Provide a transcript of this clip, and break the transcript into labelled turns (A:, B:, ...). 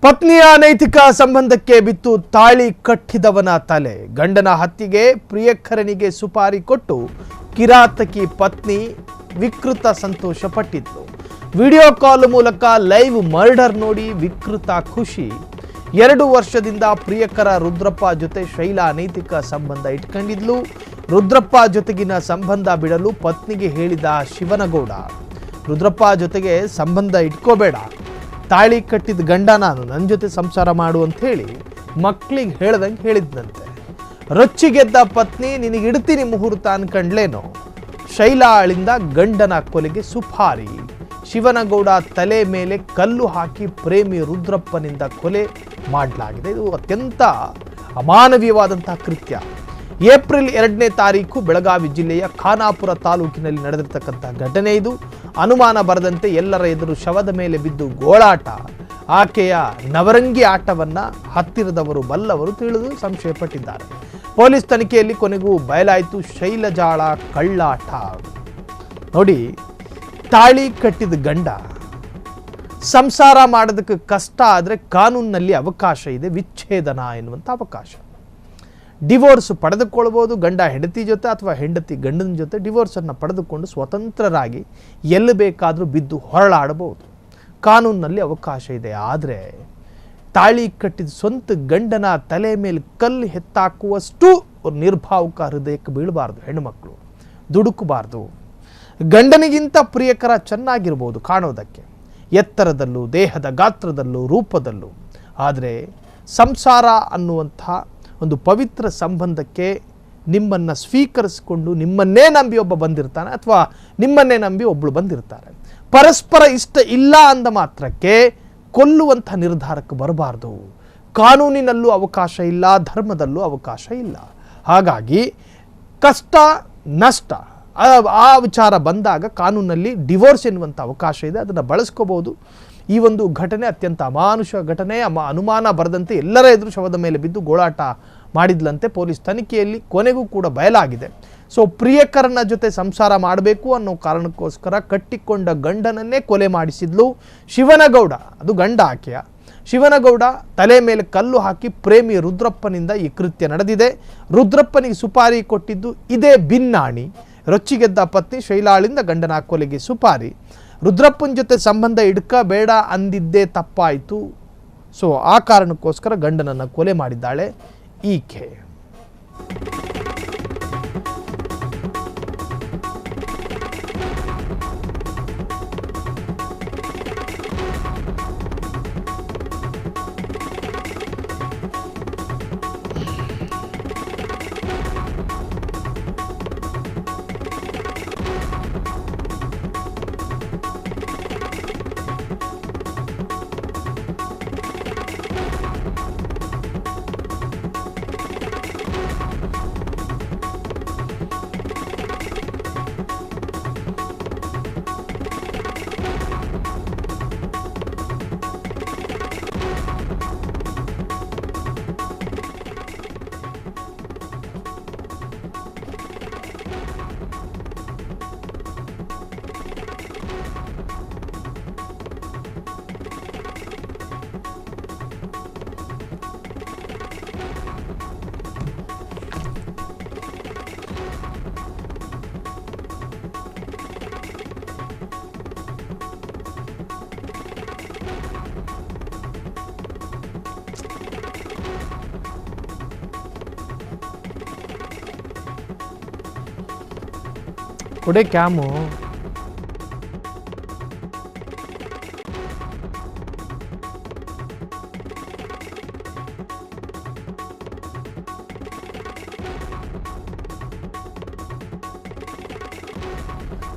A: ಪತ್ನಿಯ ಅನೈತಿಕ ಸಂಬಂಧಕ್ಕೆ ಬಿತ್ತು ತಾಳಿ ಕಟ್ಟಿದವನ ತಲೆ. ಗಂಡನ ಹತ್ಯೆಗೆ ಪ್ರಿಯಕರನಿಗೆ ಸುಪಾರಿ ಕೊಟ್ಟು ಕಿರಾತಕಿ ಪತ್ನಿ ವಿಕೃತ ಸಂತೋಷ ಪಟ್ಟಿದ್ಲು. ವಿಡಿಯೋ ಕಾಲ್ ಮೂಲಕ ಲೈವ್ ಮರ್ಡರ್ ನೋಡಿ ವಿಕೃತ ಖುಷಿ. 2 ವರ್ಷದಿಂದ ಪ್ರಿಯಕರ ರುದ್ರಪ್ಪ ಜೊತೆ ಶೈಲಾ ಅನೈತಿಕ ಸಂಬಂಧ ಇಟ್ಕೊಂಡಿದ್ಲು. ರುದ್ರಪ್ಪ ಜೊತೆಗಿನ ಸಂಬಂಧ ಬಿಡಲು ಪತ್ನಿಗೆ ಹೇಳಿದ ಶಿವನಗೌಡ, ರುದ್ರಪ್ಪ ಜೊತೆಗೆ ಸಂಬಂಧ ಇಟ್ಕೋಬೇಡ, ತಾಳಿ ಕಟ್ಟಿದ ಗಂಡ ನಾನು, ನನ್ನ ಜೊತೆ ಸಂಸಾರ ಮಾಡು ಅಂತ ಹೇಳಿ ಮಕ್ಕಳಿಗೆ ಹೇಳ್ದಂಗೆ ಹೇಳಿದ್ನಂತೆ. ರೊಚ್ಚಿಗೆದ್ದ ಪತ್ನಿ, ನಿನಗೆ ಇಡ್ತೀನಿ ಮುಹೂರ್ತ ಅನ್ಕಂಡ್ಲೇನೋ. ಶೈಲಾ ಆಳಿಂದ ಗಂಡನ ಕೊಲೆಗೆ ಸುಪಾರಿ. ಶಿವನಗೌಡ ತಲೆ ಮೇಲೆ ಕಲ್ಲು ಹಾಕಿ ಪ್ರೇಮಿ ರುದ್ರಪ್ಪನಿಂದ ಕೊಲೆ ಮಾಡಲಾಗಿದೆ. ಇದು ಅತ್ಯಂತ ಅಮಾನವೀಯವಾದಂತಹ ಕೃತ್ಯ. ಏಪ್ರಿಲ್ 2ನೇ ತಾರೀಕು ಬೆಳಗಾವಿ ಜಿಲ್ಲೆಯ ಖಾನಾಪುರ ತಾಲೂಕಿನಲ್ಲಿ ನಡೆದಿರ್ತಕ್ಕಂಥ ಘಟನೆ ಇದು. ಅನುಮಾನ ಬರದಂತೆ ಎಲ್ಲರ ಎದುರು ಶವದ ಮೇಲೆ ಬಿದ್ದು ಗೋಳಾಟ. ಆಕೆಯ ನವರಂಗಿ ಆಟವನ್ನ ಹತ್ತಿರದವರು ಬಲ್ಲವರು ತಿಳಿದು ಸಂಶಯ ಪಟ್ಟಿದ್ದಾರೆ. ಪೊಲೀಸ್ ತನಿಖೆಯಲ್ಲಿ ಕೊನೆಗೂ ಬಯಲಾಯಿತು ಶೈಲಜಾಳ ಕಳ್ಳಾಟ. ನೋಡಿ, ತಾಳಿ ಕಟ್ಟಿದ ಗಂಡ ಸಂಸಾರ ಮಾಡೋದಕ್ಕೆ ಕಷ್ಟ ಆದರೆ ಕಾನೂನಿನಲ್ಲಿ ಅವಕಾಶ ಇದೆ, ವಿಚ್ಛೇದನ ಎನ್ನುವಂಥ ಅವಕಾಶ. ಡಿವೋರ್ಸ್ ಪಡೆದುಕೊಳ್ಬೋದು ಗಂಡ ಹೆಂಡತಿ ಜೊತೆ, ಅಥವಾ ಹೆಂಡತಿ ಗಂಡನ ಜೊತೆ ಡಿವೋರ್ಸನ್ನು ಪಡೆದುಕೊಂಡು ಸ್ವತಂತ್ರರಾಗಿ ಎಲ್ಲಿ ಬೇಕಾದರೂ ಬಿದ್ದು ಹೊರಳಾಡಬಹುದು. ಕಾನೂನಿನಲ್ಲಿ ಅವಕಾಶ ಇದೆ. ಆದರೆ ತಾಳಿ ಕಟ್ಟಿದ ಸ್ವಂತ ಗಂಡನ ತಲೆ ಮೇಲೆ ಕಲ್ಲು ಹೆತ್ತಾಕುವಷ್ಟು ನಿರ್ಭಾವುಕ ಹೃದಯಕ್ಕೆ ಬೀಳಬಾರ್ದು. ಹೆಣ್ಣುಮಕ್ಕಳು ದುಡುಕಬಾರ್ದು. ಗಂಡನಿಗಿಂತ ಪ್ರಿಯಕರ ಚೆನ್ನಾಗಿರ್ಬೋದು ಕಾಣೋದಕ್ಕೆ, ಎತ್ತರದಲ್ಲೂ ದೇಹದ ಗಾತ್ರದಲ್ಲೂ ರೂಪದಲ್ಲೂ. ಆದರೆ ಸಂಸಾರ ಅನ್ನುವಂಥ ಒಂದು ಪವಿತ್ರ ಸಂಬಂಧಕ್ಕೆ ನಿಮ್ಮನ್ನು ಸ್ವೀಕರಿಸಿಕೊಂಡು ನಿಮ್ಮನ್ನೇ ನಂಬಿ ಒಬ್ಬ ಬಂದಿರ್ತಾನೆ, ಅಥವಾ ನಿಮ್ಮನ್ನೇ ನಂಬಿ ಒಬ್ಬಳು ಬಂದಿರ್ತಾರೆ. ಪರಸ್ಪರ ಇಷ್ಟ ಇಲ್ಲ ಅಂದ ಮಾತ್ರಕ್ಕೆ ಕೊಲ್ಲುವಂಥ ನಿರ್ಧಾರಕ್ಕೆ ಬರಬಾರ್ದು. ಕಾನೂನಿನಲ್ಲೂ ಅವಕಾಶ ಇಲ್ಲ, ಧರ್ಮದಲ್ಲೂ ಅವಕಾಶ ಇಲ್ಲ. ಹಾಗಾಗಿ ಕಷ್ಟ ನಷ್ಟ ಆ ವಿಚಾರ ಬಂದಾಗ ಕಾನೂನಲ್ಲಿ ಡಿವೋರ್ಸ್ ಎನ್ನುವಂಥ ಅವಕಾಶ ಇದೆ, ಅದನ್ನು ಬಳಸ್ಕೋಬಹುದು. ಈ ಒಂದು ಘಟನೆ ಅತ್ಯಂತ ಅಮಾನುಷ ಘಟನೆ. ಅನುಮಾನ ಬರದಂತೆ ಎಲ್ಲರ ಎದುರು ಶವದ ಮೇಲೆ ಬಿದ್ದು ಗೋಳಾಟ ಮಾಡಿದ್ಲಂತೆ. ಪೊಲೀಸ್ ತನಿಖೆಯಲ್ಲಿ ಕೊನೆಗೂ ಕೂಡ ಬಯಲಾಗಿದೆ. ಸೊ ಪ್ರಿಯಕರನ ಜೊತೆ ಸಂಸಾರ ಮಾಡಬೇಕು ಅನ್ನೋ ಕಾರಣಕ್ಕೋಸ್ಕರ ಕಟ್ಟಿಕೊಂಡ ಗಂಡನನ್ನೇ ಕೊಲೆ ಮಾಡಿಸಿದ್ಲು ಶಿವನಗೌಡ. ಅದು ಗಂಡ ಆಕೆಯ. ಶಿವನಗೌಡ ತಲೆ ಮೇಲೆ ಕಲ್ಲು ಹಾಕಿ ಪ್ರೇಮಿ ರುದ್ರಪ್ಪನಿಂದ ಈ ಕೃತ್ಯ ನಡೆದಿದೆ. ರುದ್ರಪ್ಪನಿಗೆ ಸುಪಾರಿ ಕೊಟ್ಟಿದ್ದು ಇದೇ ಭಿನ್ನಾಣಿ. ರೊಚ್ಚಿಗೆದ್ದ ಪತ್ನಿ ಶೈಲಾಳಿಂದ ಗಂಡನ ಕೊಲೆಗೆ ಸುಪಾರಿ. ರುದ್ರಪ್ಪನ ಜೊತೆ ಸಂಬಂಧ ಇಡ್ಕಬೇಡ ಅಂದಿದ್ದೇ ತಪ್ಪಾಯಿತು. ಸೊ ಆ ಕಾರಣಕ್ಕೋಸ್ಕರ ಗಂಡನನ್ನು ಕೊಲೆ ಮಾಡಿದ್ದಾಳೆ ಈಕೆ. ಕೊಡೆ ಕ್ಯಾಮು.